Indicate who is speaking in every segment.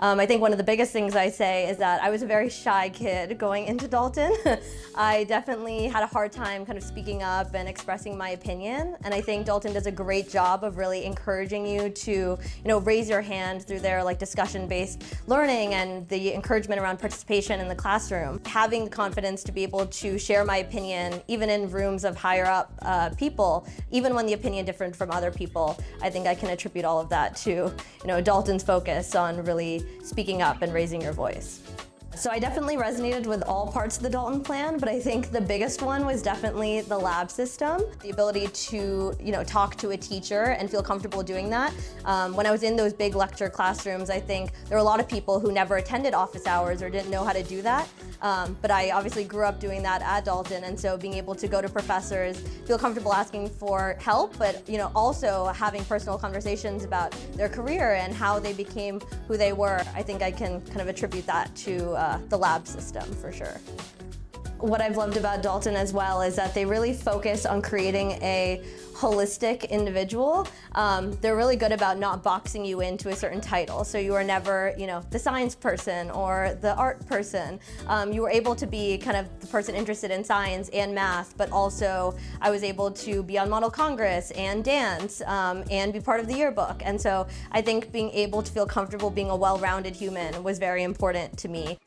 Speaker 1: I think one of the biggest things I say is that I was a very shy kid going into Dalton. I definitely had a hard time kind of speaking up and expressing my opinion, and I think Dalton does a great job of really encouraging you to, raise your hand through their discussion-based learning and the encouragement around participation in the classroom. Having the confidence to be able to share my opinion, even in rooms of higher up people, even when the opinion different from other people, I think I can attribute all of that to, Dalton's focus on really speaking up and raising your voice. So I definitely resonated with all parts of the Dalton plan, but I think the biggest one was definitely the lab system. The ability to, talk to a teacher and feel comfortable doing that. When I was in those big lecture classrooms, I think there were a lot of people who never attended office hours or didn't know how to do that. But I obviously grew up doing that at Dalton, and so being able to go to professors, feel comfortable asking for help, but also having personal conversations about their career and how they became who they were, I think I can kind of attribute that to the lab system for sure. What I've loved about Dalton as well is that they really focus on creating a holistic individual. They're really good about not boxing you into a certain title. So you are never, the science person or the art person. You were able to be kind of the person interested in science and math, but also I was able to be on Model Congress and dance and be part of the yearbook. And so I think being able to feel comfortable being a well-rounded human was very important to me.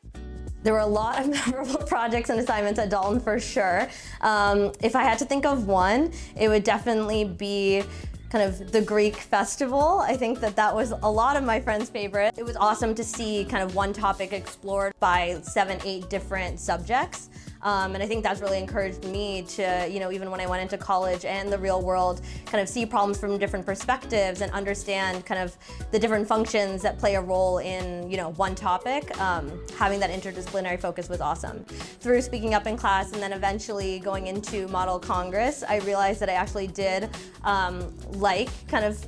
Speaker 1: There were a lot of memorable projects and assignments at Dalton for sure. If I had to think of one, it would definitely be kind of the Greek festival. I think that was a lot of my friends' favorite. It was awesome to see kind of one topic explored by 7, 8 different subjects. And I think that's really encouraged me to, even when I went into college and the real world, kind of see problems from different perspectives and understand kind of the different functions that play a role in, one topic. Having that interdisciplinary focus was awesome. Through speaking up in class and then eventually going into Model Congress, I realized that I actually did like kind of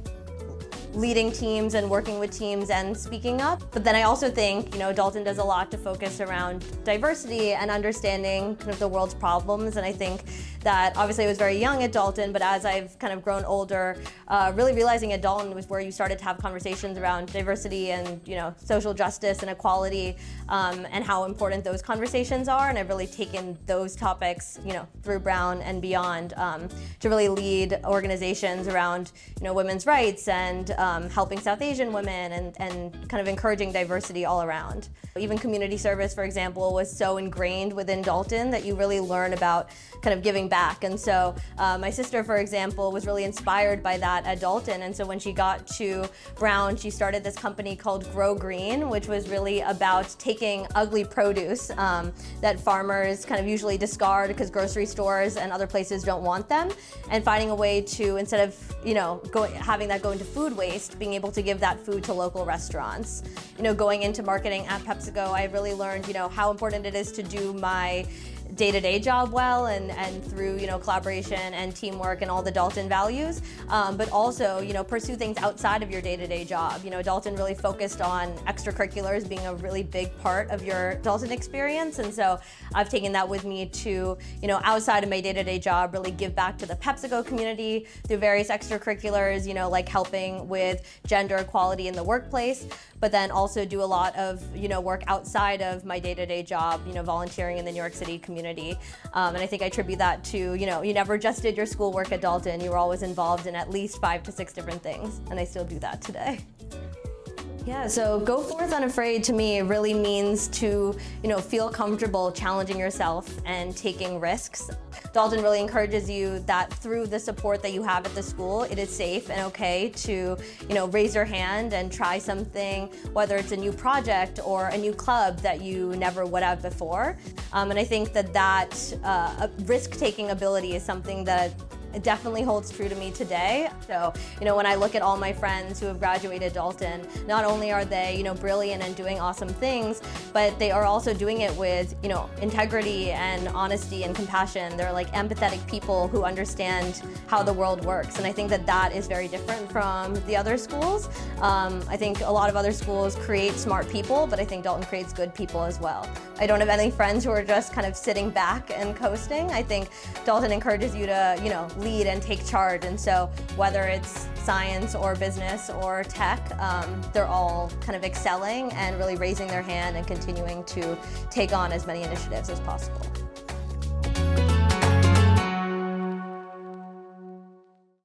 Speaker 1: leading teams and working with teams and speaking up. But then I also think, Dalton does a lot to focus around diversity and understanding kind of the world's problems. And I think that obviously I was very young at Dalton, but as I've kind of grown older, really realizing at Dalton was where you started to have conversations around diversity and, social justice and equality, and how important those conversations are. And I've really taken those topics, through Brown and beyond, to really lead organizations around, women's rights and helping South Asian women and kind of encouraging diversity all around. Even community service, for example, was so ingrained within Dalton that you really learn about kind of giving back. And so my sister, for example, was really inspired by that at Dalton. And so when she got to Brown, she started this company called Grow Green, which was really about taking ugly produce that farmers kind of usually discard because grocery stores and other places don't want them, and finding a way to, instead of having that go into food waste, being able to give that food to local restaurants. Going into marketing at PepsiCo, I really learned, how important it is to do my day-to-day job well and through collaboration and teamwork and all the Dalton values, but also pursue things outside of your day-to-day job. Dalton really focused on extracurriculars being a really big part of your Dalton experience, and so I've taken that with me to outside of my day-to-day job, really give back to the PepsiCo community through various extracurriculars, like helping with gender equality in the workplace, but then also do a lot of work outside of my day-to-day job, volunteering in the New York City community. And I think I attribute that to, you never just did your schoolwork at Dalton, you were always involved in at least 5 to 6 different things, and I still do that today. Yeah, so go forth unafraid to me really means to, feel comfortable challenging yourself and taking risks. Dalton really encourages you that through the support that you have at the school, it is safe and okay to, raise your hand and try something, whether it's a new project or a new club that you never would have before. And I think that risk-taking ability is something that it definitely holds true to me today. So, when I look at all my friends who have graduated Dalton, not only are they, brilliant and doing awesome things, but they are also doing it with, integrity and honesty and compassion. They're like empathetic people who understand how the world works. And I think that is very different from the other schools. I think a lot of other schools create smart people, but I think Dalton creates good people as well. I don't have any friends who are just kind of sitting back and coasting. I think Dalton encourages you to, lead and take charge. And so whether it's science or business or tech, they're all kind of excelling and really raising their hand and continuing to take on as many initiatives as possible.